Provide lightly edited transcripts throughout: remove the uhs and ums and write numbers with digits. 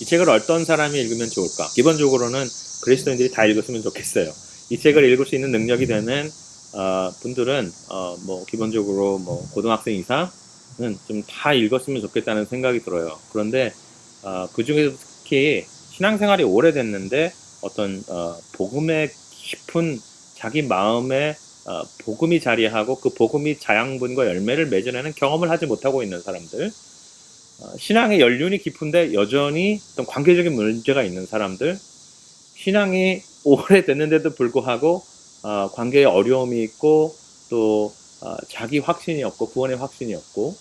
책을 어떤 사람이 읽으면 좋을까? 기본적으로는 그리스도인들이 다 읽었으면 좋겠어요. 이 책을 읽을 수 있는 능력이 되는 분들은 뭐 기본적으로 뭐 고등학생 이상은 좀 다 읽었으면 좋겠다는 생각이 들어요. 그런데 그 중에서 특히 신앙생활이 오래됐는데 어떤 복음의 깊은 자기 마음에 복음이 자리하고 그 복음이 자양분과 열매를 맺어내는 경험을 하지 못하고 있는 사람들, 신앙의 연륜이 깊은데 여전히 어떤 관계적인 문제가 있는 사람들, 신앙이 오래됐는데도 불구하고 관계에 어려움이 있고 또 자기 확신이 없고 구원의 확신이 없고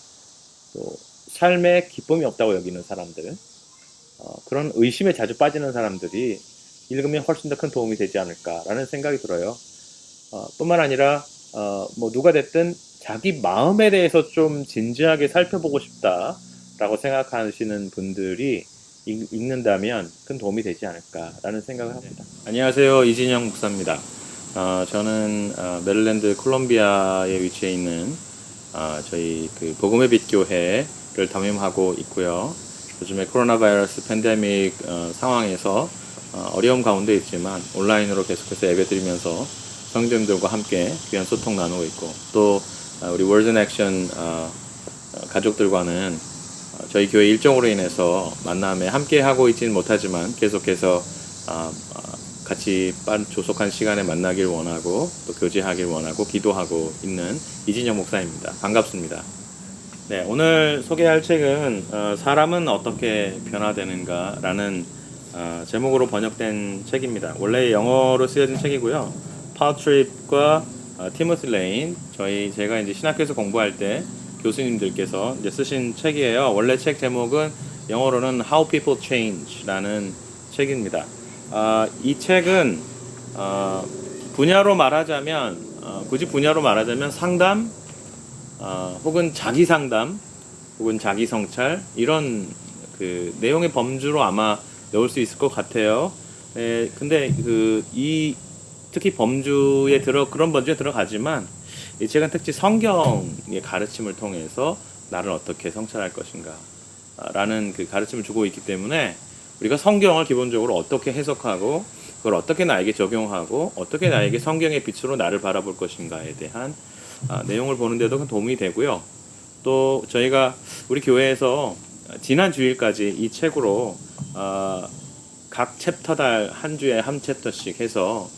또 삶에 기쁨이 없다고 여기는 사람들, 그런 의심에 자주 빠지는 사람들이 읽으면 훨씬 더 큰 도움이 되지 않을까라는 생각이 들어요. 뿐만 아니라 뭐 누가 됐든 자기 마음에 대해서 좀 진지하게 살펴보고 싶다라고 생각하시는 분들이 읽는다면 큰 도움이 되지 않을까라는 생각을 합니다. 안녕하세요, 이진영 목사입니다. 저는 메릴랜드 콜롬비아에 위치해 있는 저희 그 복음의 빛 교회를 담임하고 있고요. 요즘에 코로나 바이러스 팬데믹 상황에서 어려움 가운데 있지만 온라인으로 계속해서 예배드리면서 성도님들과 함께 귀한 소통 나누고 있고, 또 우리 월드 인 액션 가족들과는 저희 교회 일정으로 인해서 만남에 함께 하고 있지는 못하지만 계속해서 같이 조속한 시간에 만나길 원하고 또 교제하길 원하고 기도하고 있는 이진영 목사입니다. 반갑습니다. 네, 오늘 소개할 책은 사람은 어떻게 변화되는가 라는 제목으로 번역된 책입니다. 원래 영어로 쓰여진 책이고요. 파울 트립과 티모시 레인, 제가 이제 신학교에서 공부할 때 교수님들께서 이제 쓰신 책이에요. 원래 책 제목은 영어로는 How People Change라는 책입니다. 이 책은 분야로 말하자면 굳이 분야로 말하자면 상담, 혹은 자기 상담, 혹은 자기 성찰, 이런 그 내용의 범주로 아마 넣을 수 있을 것 같아요. 근데 특히 범주에 그런 범주에 들어가지만 이 책은 특히 성경의 가르침을 통해서 나를 어떻게 성찰할 것인가 라는 그 가르침을 주고 있기 때문에 우리가 성경을 기본적으로 어떻게 해석하고 그걸 어떻게 나에게 적용하고 어떻게 나에게 성경의 빛으로 나를 바라볼 것인가에 대한 내용을 보는데도 큰 도움이 되고요. 또 저희가 우리 교회에서 지난 주일까지 이 책으로 각 챕터당 한 주에 한 챕터씩 해서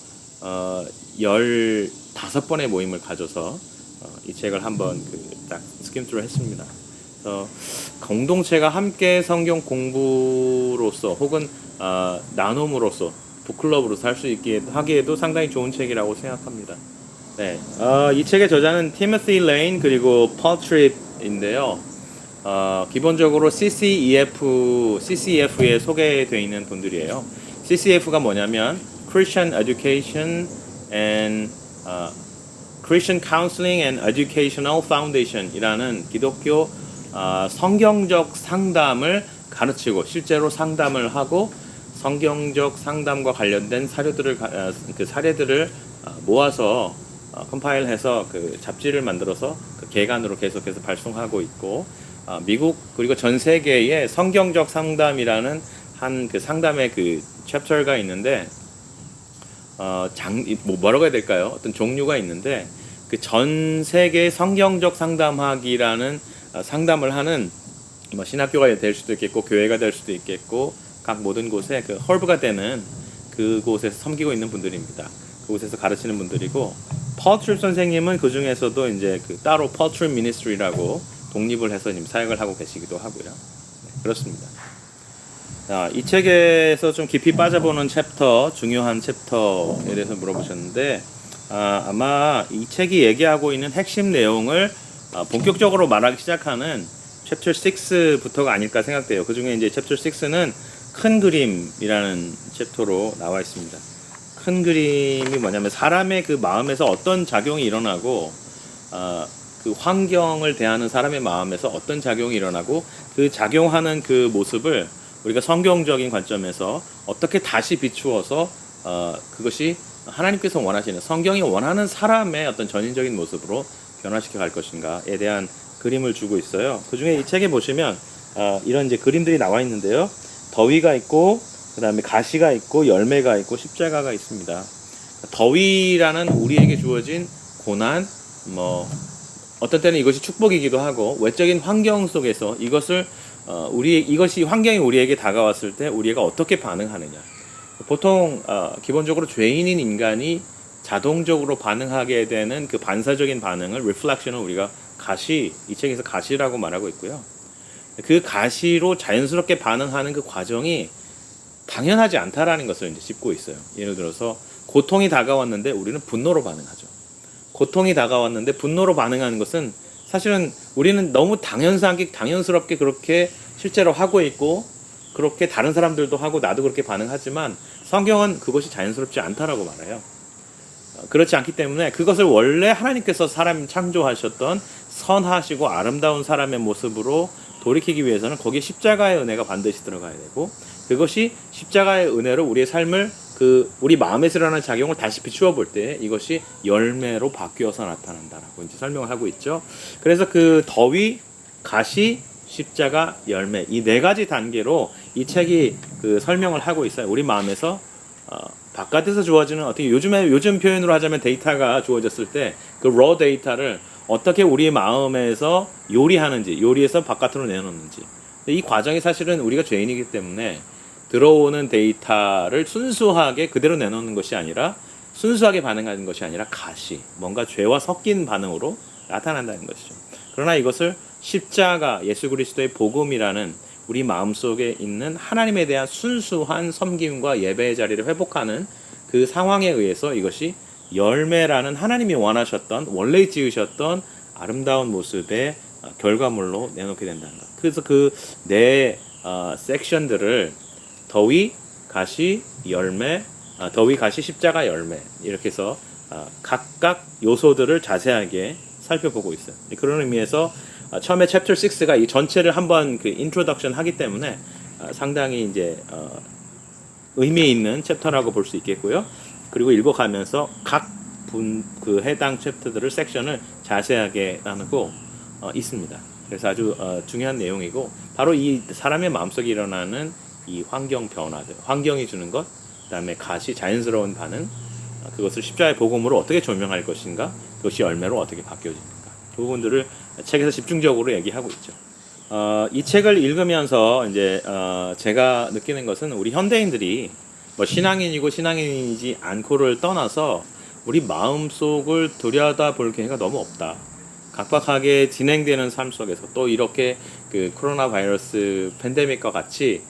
15번의 모임을 가져서 이 책을 한번 딱 스킴트로 했습니다. 그래서 공동체가 함께 성경 공부로서 혹은 나눔으로서 북클럽으로서 할 수 있게 하기에도 상당히 좋은 책이라고 생각합니다. 네, 이 책의 저자는 티모시 레인 그리고 폴 트립인데요. 기본적으로 CCEF에 소개되어 있는 분들이에요. CCEF가 뭐냐면 Christian Education and Christian Counseling and Educational Foundation 이라는 기독교 성경적 상담을 가르치고 실제로 상담을 하고 성경적 상담과 관련된 사례들을 모아서 컴파일해서 그 잡지를 만들어서 그 개간으로 계속해서 발송하고 있고, 미국 그리고 전 세계에 성경적 상담이라는 한 그 상담의 그 챕터가 있는데 뭐라고 해야 될까요? 어떤 종류가 있는데 그 전 세계 성경적 상담학이라는 상담을 하는 뭐 신학교가 될 수도 있겠고 교회가 될 수도 있겠고 각 모든 곳에 그 헐브가 되는 그곳에서 섬기고 있는 분들입니다. 그곳에서 가르치는 분들이고, 폴 트립 선생님은 그 중에서도 이제 따로 폴 트립 미니스트리라고 독립을 해서 지금 사역을 하고 계시기도 하고요. 네, 그렇습니다. 이 책에서 좀 깊이 빠져보는 중요한 챕터에 대해서 물어보셨는데, 아마 이 책이 얘기하고 있는 핵심 내용을 본격적으로 말하기 시작하는 챕터 6부터가 아닐까 생각돼요. 그 중에 이제 챕터 6는 큰 그림이라는 챕터로 나와 있습니다. 큰 그림이 뭐냐면 사람의 그 마음에서 어떤 작용이 일어나고 그 환경을 대하는 사람의 마음에서 어떤 작용이 일어나고 그 작용하는 그 모습을 우리가 성경적인 관점에서 어떻게 다시 비추어서 그것이 하나님께서 원하시는 성경이 원하는 사람의 어떤 전인적인 모습으로 변화시켜 갈 것인가에 대한 그림을 주고 있어요. 그 중에 이 책에 보시면 이런 이제 그림들이 나와 있는데요. 더위가 있고 그 다음에 가시가 있고 열매가 있고 십자가가 있습니다. 더위라는 우리에게 주어진 고난, 뭐 어떤 때는 이것이 축복이기도 하고 외적인 환경 속에서 이것이 환경이 우리에게 다가왔을 때 우리가 어떻게 반응하느냐. 보통 기본적으로 죄인인 인간이 자동적으로 반응하게 되는 그 반사적인 반응을 reflection을 우리가 이 책에서 가시라고 말하고 있고요. 그 가시로 자연스럽게 반응하는 그 과정이 당연하지 않다라는 것을 이제 짚고 있어요. 예를 들어서 고통이 다가왔는데 우리는 분노로 반응하죠. 고통이 다가왔는데 분노로 반응하는 것은 사실은 우리는 너무 당연스럽게 그렇게 실제로 하고 있고 그렇게 다른 사람들도 하고 나도 그렇게 반응하지만 성경은 그것이 자연스럽지 않다라고 말해요. 그렇지 않기 때문에 그것을 원래 하나님께서 사람 창조하셨던 선하시고 아름다운 사람의 모습으로 돌이키기 위해서는 거기에 십자가의 은혜가 반드시 들어가야 되고 그것이 십자가의 은혜로 우리의 삶을 우리 마음에서 일어나는 작용을 다시 비추어 볼 때 이것이 열매로 바뀌어서 나타난다라고 이제 설명을 하고 있죠. 그래서 그 더위, 가시, 십자가, 열매 이 네 가지 단계로 이 책이 그 설명을 하고 있어요. 우리 마음에서 바깥에서 주어지는 어떻게 요즘 표현으로 하자면 데이터가 주어졌을 때 그 raw 데이터를 어떻게 우리 마음에서 요리해서 바깥으로 내놓는지 이 과정이 사실은 우리가 죄인이기 때문에 들어오는 데이터를 순수하게 그대로 내놓는 것이 아니라 순수하게 반응하는 것이 아니라 뭔가 죄와 섞인 반응으로 나타난다는 것이죠. 그러나 이것을 십자가 예수 그리스도의 복음이라는 우리 마음속에 있는 하나님에 대한 순수한 섬김과 예배의 자리를 회복하는 그 상황에 의해서 이것이 열매라는 하나님이 원래 지으셨던 아름다운 모습의 결과물로 내놓게 된다는 것. 그래서 그 네 섹션들을 더위, 가시, 열매, 십자가, 열매 이렇게 해서 각각 요소들을 자세하게 살펴보고 있어요. 그런 의미에서 처음에 챕터 6가 이 전체를 한번 그 인트로덕션 하기 때문에 상당히 이제 의미 있는 챕터라고 볼 수 있겠고요. 그리고 읽어가면서 그 해당 챕터들을 섹션을 자세하게 나누고 있습니다. 그래서 아주 중요한 내용이고 바로 이 사람의 마음속에 일어나는 이 환경 변화들, 환경이 주는 것, 그다음에 자연스러운 반응, 그것을 십자가의 복음으로 어떻게 조명할 것인가, 그것이 열매로 어떻게 바뀌어집니까? 그 부분들을 책에서 집중적으로 얘기하고 있죠. 이 책을 읽으면서 이제 제가 느끼는 것은 우리 현대인들이 뭐 신앙인이고 신앙인이지 않고를 떠나서 우리 마음속을 들여다볼 기회가 너무 없다. 각박하게 진행되는 삶 속에서 또 이렇게 그 코로나 바이러스 팬데믹과 같이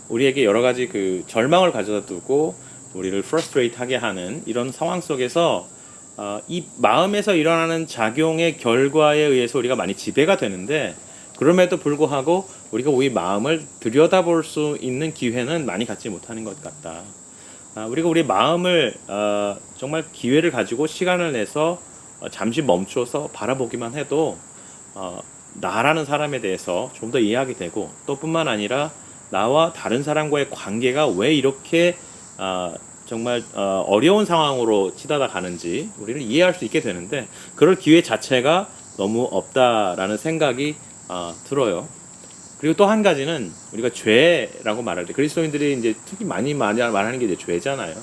우리에게 여러 가지 그 절망을 가져다 두고 우리를 프러스트레이트하게 하는 이런 상황 속에서 이 마음에서 일어나는 작용의 결과에 의해서 우리가 많이 지배가 되는데 그럼에도 불구하고 우리가 우리 마음을 들여다볼 수 있는 기회는 많이 갖지 못하는 것 같다. 우리가 우리 마음을 정말 기회를 가지고 시간을 내서 잠시 멈춰서 바라보기만 해도 나라는 사람에 대해서 좀 더 이해하게 되고 또 뿐만 아니라 나와 다른 사람과의 관계가 왜 이렇게 정말 어려운 상황으로 치닫아 가는지 우리를 이해할 수 있게 되는데 그럴 기회 자체가 너무 없다라는 생각이 들어요. 그리고 또 한 가지는 우리가 죄라고 말할 때 그리스도인들이 이제 특히 많이 말하는 게 이제 죄잖아요.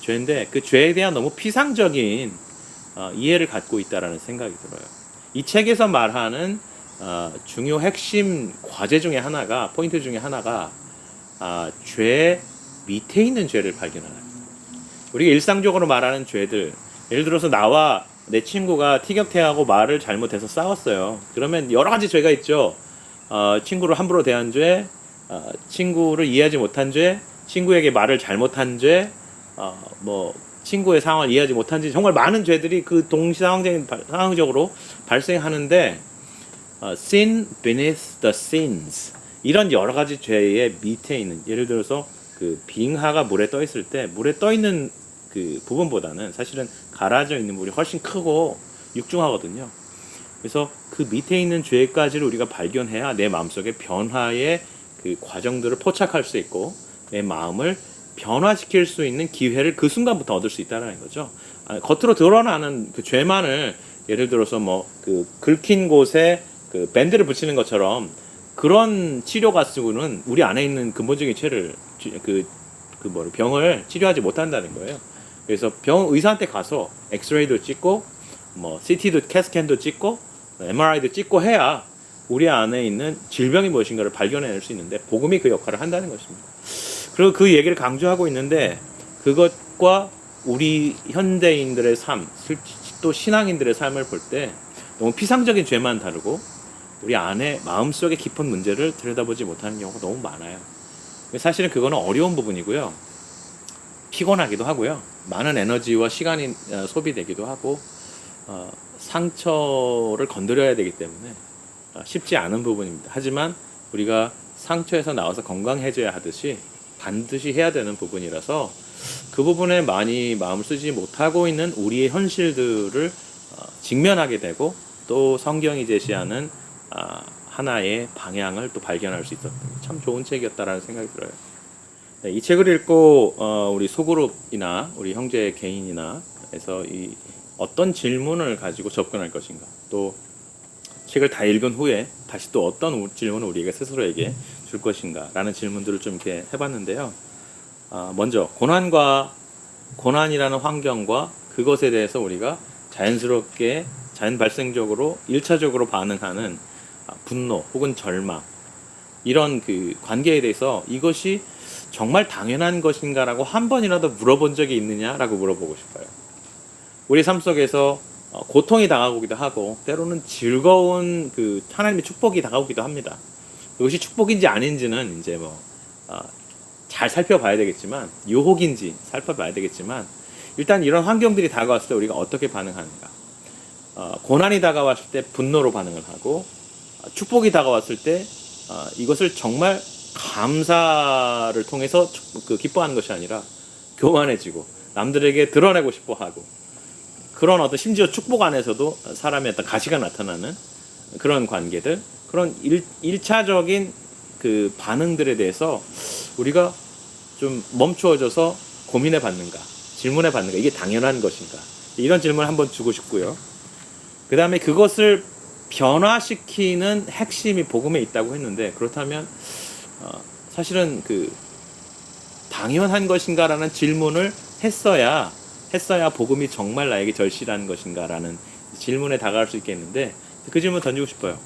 죄인데 그 죄에 대한 너무 피상적인 이해를 갖고 있다라는 생각이 들어요. 이 책에서 말하는 중요 핵심 과제 중에 하나가 포인트 중에 하나가 죄 밑에 있는 죄를 발견하는 거예요. 우리가 일상적으로 말하는 죄들, 예를 들어서 나와 내 친구가 티격태하고 말을 잘못해서 싸웠어요. 그러면 여러 가지 죄가 있죠. 친구를 함부로 대한 죄, 친구를 이해하지 못한 죄, 친구에게 말을 잘못한 죄, 친구의 상황을 이해하지 못한 죄, 정말 많은 죄들이 그 상황적으로 발생하는데 sin beneath the sins 이런 여러 가지 죄의 밑에 있는 예를 들어서 그 빙하가 물에 떠 있을 때 물에 떠 있는 그 부분보다는 사실은 가라져 있는 물이 훨씬 크고 육중하거든요. 그래서 그 밑에 있는 죄까지를 우리가 발견해야 내 마음속에 변화의 그 과정들을 포착할 수 있고 내 마음을 변화시킬 수 있는 기회를 그 순간부터 얻을 수 있다는 거죠. 겉으로 드러나는 그 죄만을 예를 들어서 그 긁힌 곳에 그 밴드를 붙이는 것처럼 그런 치료 가수는 우리 안에 있는 근본적인 죄를 병을 치료하지 못한다는 거예요. 그래서 의사한테 가서 엑스레이도 찍고 뭐 CT도 캐스캔도 찍고 MRI도 찍고 해야 우리 안에 있는 질병이 무엇인가를 발견해낼 수 있는데 복음이 그 역할을 한다는 것입니다. 그리고 그 얘기를 강조하고 있는데 그것과 우리 현대인들의 삶, 또 신앙인들의 삶을 볼 때 너무 피상적인 죄만 다루고 우리 안에 마음속의 깊은 문제를 들여다보지 못하는 경우가 너무 많아요. 사실은 그거는 어려운 부분이고요. 피곤하기도 하고요. 많은 에너지와 시간이 소비되기도 하고 상처를 건드려야 되기 때문에 쉽지 않은 부분입니다. 하지만 우리가 상처에서 나와서 건강해져야 하듯이 반드시 해야 되는 부분이라서 그 부분에 많이 마음을 쓰지 못하고 있는 우리의 현실들을 직면하게 되고 또 성경이 제시하는 하나의 방향을 또 발견할 수 있었던 참 좋은 책이었다라는 생각이 들어요. 네, 이 책을 읽고 우리 소그룹이나 우리 형제 개인이나 해서 이 어떤 질문을 가지고 접근할 것인가, 또 책을 다 읽은 후에 다시 또 어떤 질문을 우리에게 스스로에게 줄 것인가 라는 질문들을 좀 이렇게 해봤는데요. 먼저 고난이라는 환경과 그것에 대해서 우리가 자연스럽게 자연 발생적으로 1차적으로 반응하는 분노 혹은 절망, 이런 그 관계에 대해서 이것이 정말 당연한 것인가라고 한 번이라도 물어본 적이 있느냐라고 물어보고 싶어요. 우리 삶 속에서 고통이 다가오기도 하고 때로는 즐거운 그 하나님의 축복이 다가오기도 합니다. 그것이 축복인지 아닌지는 이제 잘 살펴봐야 되겠지만, 유혹인지 살펴봐야 되겠지만, 일단 이런 환경들이 다가왔을 때 우리가 어떻게 반응하는가. 고난이 다가왔을 때 분노로 반응을 하고, 축복이 다가왔을 때 이것을 정말 감사를 통해서 기뻐하는 것이 아니라 교만해지고 남들에게 드러내고 싶어 하고, 그런 어떤 심지어 축복 안에서도 사람의 어떤 가시가 나타나는 그런 관계들, 그런 1차적인 그 반응들에 대해서 우리가 좀 멈추어져서 고민해 봤는가, 질문해 봤는가, 이게 당연한 것인가, 이런 질문을 한번 주고 싶고요. 그 다음에 그것을 변화시키는 핵심이 복음에 있다고 했는데, 그렇다면 사실은 그 당연한 것인가라는 질문을 했어야 복음이 정말 나에게 절실한 것인가라는 질문에 다가갈 수 있겠는데, 그 질문 던지고 싶어요.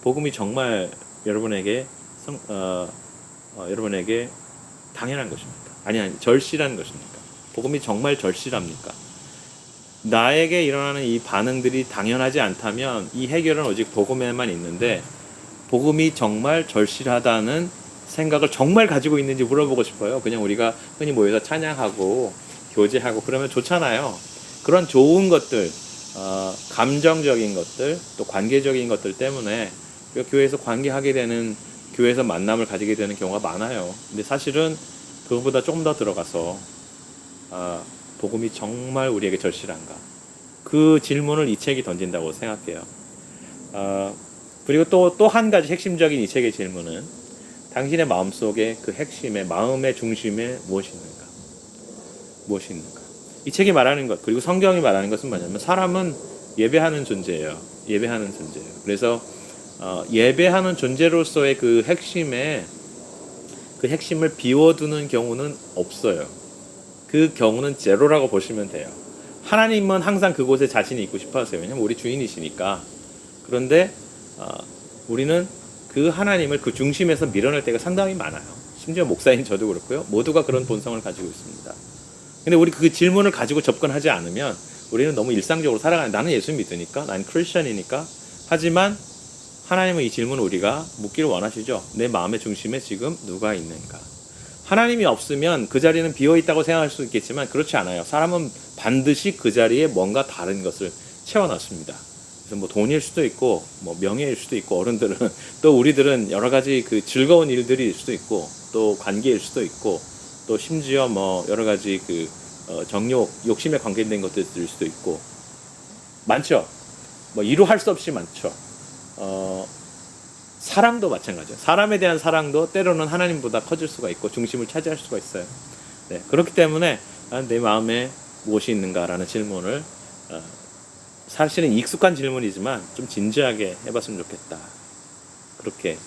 복음이 정말 여러분에게 당연한 것입니까? 아니 절실한 것입니까? 복음이 정말 절실합니까? 나에게 일어나는 이 반응들이 당연하지 않다면 이 해결은 오직 복음에만 있는데, 복음이 정말 절실하다는 생각을 정말 가지고 있는지 물어보고 싶어요. 그냥 우리가 흔히 모여서 찬양하고 교제하고 그러면 좋잖아요. 그런 좋은 것들, 감정적인 것들, 또 관계적인 것들 때문에 교회에서 관계하게 되는, 교회에서 만남을 가지게 되는 경우가 많아요. 근데 사실은 그것보다 조금 더 들어가서 복음이 정말 우리에게 절실한가, 그 질문을 이 책이 던진다고 생각해요. 그리고 또 한 가지 핵심적인 이 책의 질문은 당신의 마음속에 그 핵심의 마음의 중심에 무엇이 있는가, 무엇이 있는가. 이 책이 말하는 것, 그리고 성경이 말하는 것은 뭐냐면 사람은 예배하는 존재예요. 예배하는 존재예요. 그래서 예배하는 존재로서의 그 핵심을 비워두는 경우는 없어요. 그 경우는 제로라고 보시면 돼요. 하나님은 항상 그곳에 자신이 있고 싶어 하세요. 왜냐하면 우리 주인이시니까. 그런데 우리는 그 하나님을 그 중심에서 밀어낼 때가 상당히 많아요. 심지어 목사인 저도 그렇고요. 모두가 그런 본성을 가지고 있습니다. 근데 우리 그 질문을 가지고 접근하지 않으면 우리는 너무 일상적으로 살아가는, 나는 예수 믿으니까, 난 크리스천이니까. 하지만 하나님은 이 질문을 우리가 묻기를 원하시죠. 내 마음의 중심에 지금 누가 있는가. 하나님이 없으면 그 자리는 비어있다고 생각할 수 있겠지만 그렇지 않아요. 사람은 반드시 그 자리에 뭔가 다른 것을 채워놨습니다. 그래서 돈일 수도 있고 명예일 수도 있고, 어른들은 또 우리들은 여러 가지 그 즐거운 일들일 수도 있고, 또 관계일 수도 있고, 또 심지어 여러 가지 그 정욕, 욕심에 관계된 것들일 수도 있고 많죠. 이루 할 수 없이 많죠. 사랑도 마찬가지예요. 사람에 대한 사랑도 때로는 하나님보다 커질 수가 있고 중심을 차지할 수가 있어요. 네, 그렇기 때문에 내 마음에 무엇이 있는가라는 질문을 사실은 익숙한 질문이지만 좀 진지하게 해봤으면 좋겠다. 그렇게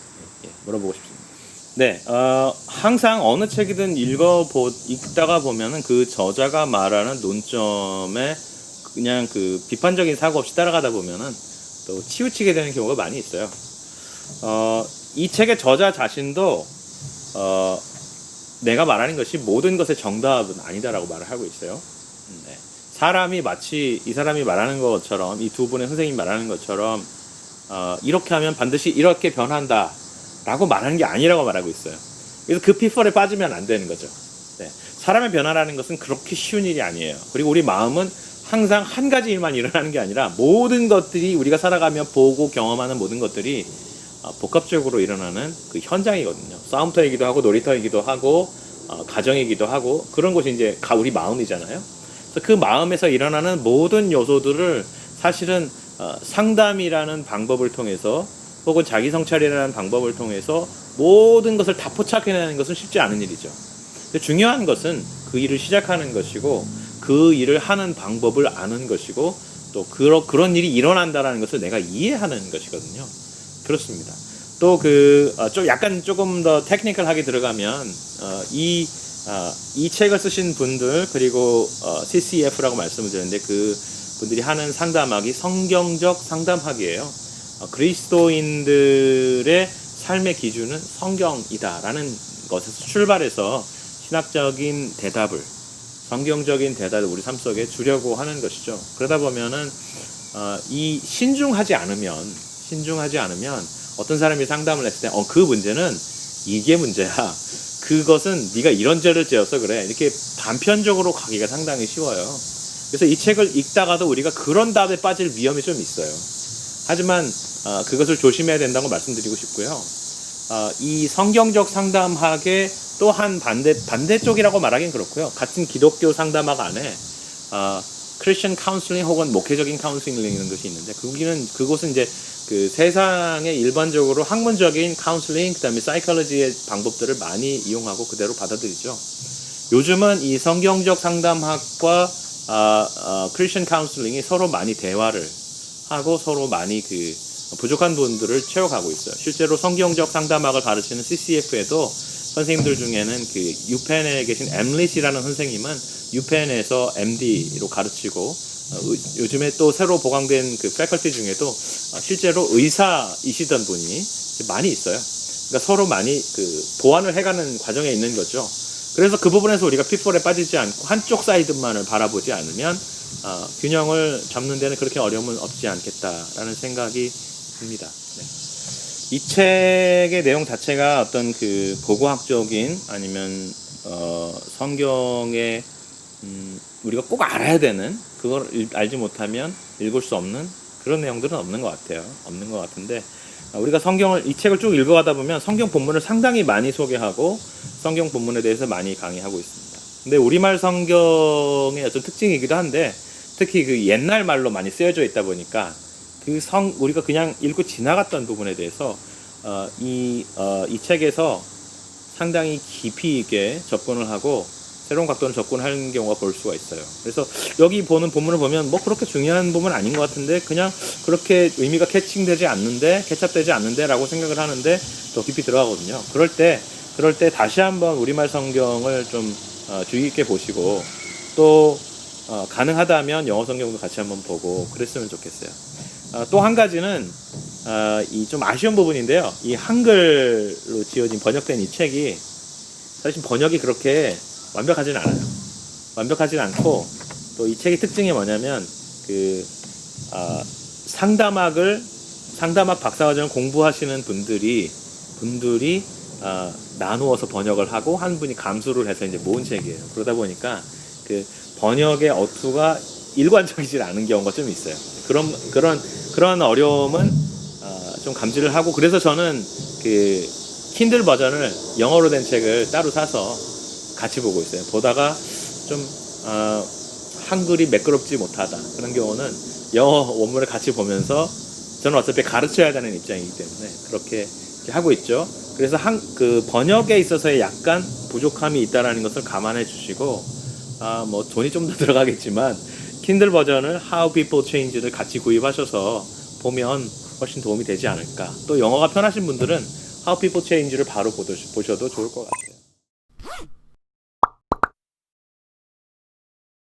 물어보고 싶습니다. 네, 항상 어느 책이든 읽다가 보면은 그 저자가 말하는 논점에 그냥 그 비판적인 사고 없이 따라가다 보면은 또 치우치게 되는 경우가 많이 있어요. 이 책의 저자 자신도 내가 말하는 것이 모든 것의 정답은 아니다라고 말을 하고 있어요. 네. 사람이 마치 이 사람이 말하는 것처럼, 이 두 분의 선생님이 말하는 것처럼 이렇게 하면 반드시 이렇게 변한다 라고 말하는 게 아니라고 말하고 있어요. 그래서 그 피벌에 빠지면 안 되는 거죠. 네. 사람의 변화라는 것은 그렇게 쉬운 일이 아니에요. 그리고 우리 마음은 항상 한 가지 일만 일어나는 게 아니라 모든 것들이 우리가 살아가며 보고 경험하는 모든 것들이 복합적으로 일어나는 그 현장이거든요. 싸움터이기도 하고 놀이터이기도 하고 가정이기도 하고 그런 것이 이제 우리 마음이잖아요. 그래서 그 마음에서 일어나는 모든 요소들을 사실은 상담이라는 방법을 통해서 혹은 자기 성찰이라는 방법을 통해서 모든 것을 다 포착해내는 것은 쉽지 않은 일이죠. 근데 중요한 것은 그 일을 시작하는 것이고 그 일을 하는 방법을 아는 것이고 또 그런 일이 일어난다는 것을 내가 이해하는 것이거든요. 그렇습니다. 또 좀 약간 조금 더 테크니컬하게 들어가면 이 책을 쓰신 분들 그리고 CCF라고 말씀을 드렸는데 그 분들이 하는 상담학이 성경적 상담학이에요. 그리스도인들의 삶의 기준은 성경이다라는 것에서 출발해서 신학적인 대답을 성경적인 대답을 우리 삶 속에 주려고 하는 것이죠. 그러다 보면은 이 신중하지 않으면 어떤 사람이 상담을 했을 때 그 문제는 이게 문제야. 그것은 네가 이런 죄를 지어서 그래. 이렇게 단편적으로 가기가 상당히 쉬워요. 그래서 이 책을 읽다가도 우리가 그런 답에 빠질 위험이 좀 있어요. 하지만 그것을 조심해야 된다고 말씀드리고 싶고요. 이 성경적 상담학의 또 한 반대쪽이라고 말하긴 그렇고요. 같은 기독교 상담학 안에 크리스천 카운슬링 혹은 목회적인 카운슬링이라는 것이 있는데 그곳은 이제 그 세상에 일반적으로 학문적인 카운슬링 그다음에 사이콜로지의 방법들을 많이 이용하고 그대로 받아들이죠. 요즘은 이 성경적 상담학과 크리스천 카운슬링이 서로 많이 대화를 하고 서로 많이 그 부족한 부분들을 채워가고 있어요. 실제로 성경적 상담학을 가르치는 CCF에도 선생님들 중에는 그 유펜에 계신 엠릿이라는 선생님은 유펜에서 MD로 가르치고 요즘에 또 새로 보강된 그 패컬티 중에도 실제로 의사이시던 분이 많이 있어요. 그러니까 서로 많이 그 보완을 해가는 과정에 있는 거죠. 그래서 그 부분에서 우리가 핏볼에 빠지지 않고 한쪽 사이드만을 바라보지 않으면 균형을 잡는 데는 그렇게 어려움은 없지 않겠다라는 생각이 듭니다. 네. 이 책의 내용 자체가 어떤 그 보고학적인 아니면 성경의 우리가 꼭 알아야 되는 그걸 알지 못하면 읽을 수 없는 그런 내용들은 없는 것 같아요. 없는 것 같은데 우리가 이 책을 쭉 읽어가다 보면 성경 본문을 상당히 많이 소개하고 성경 본문에 대해서 많이 강의하고 있습니다. 근데 우리말 성경의 어떤 특징이기도 한데 특히 그 옛날 말로 많이 쓰여져 있다 보니까 우리가 그냥 읽고 지나갔던 부분에 대해서 이 책에서 상당히 깊이 있게 접근을 하고 새로운 각도로 접근하는 경우가 볼 수가 있어요. 그래서 여기 보는 본문을 보면 뭐 그렇게 중요한 부분 아닌 것 같은데 그냥 그렇게 의미가 캐치되지 않는데 라고 생각을 하는데 더 깊이 들어가거든요. 그럴 때 다시 한번 우리말 성경을 좀 주의 깊게 보시고 또 가능하다면 영어 성경도 같이 한번 보고 그랬으면 좋겠어요. 또 한 가지는 이 좀 아쉬운 부분인데요. 이 한글로 지어진 번역된 이 책이 사실 번역이 그렇게 완벽하지는 않아요. 완벽하지는 않고 또 이 책의 특징이 뭐냐면 상담학 박사과정을 공부하시는 분들이 나누어서 번역을 하고 한 분이 감수를 해서 이제 모은 책이에요. 그러다 보니까 그 번역의 어투가 일관적이지 않은 경우가 좀 있어요. 그런 어려움은 좀 감지를 하고 그래서 저는 그 킨들 버전을 영어로 된 책을 따로 사서 같이 보고 있어요. 보다가 좀 한글이 매끄럽지 못하다 그런 경우는 영어 원문을 같이 보면서 저는 어차피 가르쳐야 되는 입장이기 때문에 그렇게 하고 있죠. 그래서 그 번역에 있어서의 약간 부족함이 있다라는 것을 감안해 주시고 뭐 돈이 좀 더 들어가겠지만 킨들 버전을 How People Change를 같이 구입하셔서 보면 훨씬 도움이 되지 않을까. 또 영어가 편하신 분들은 How People Change를 바로 보셔도 좋을 것 같아요.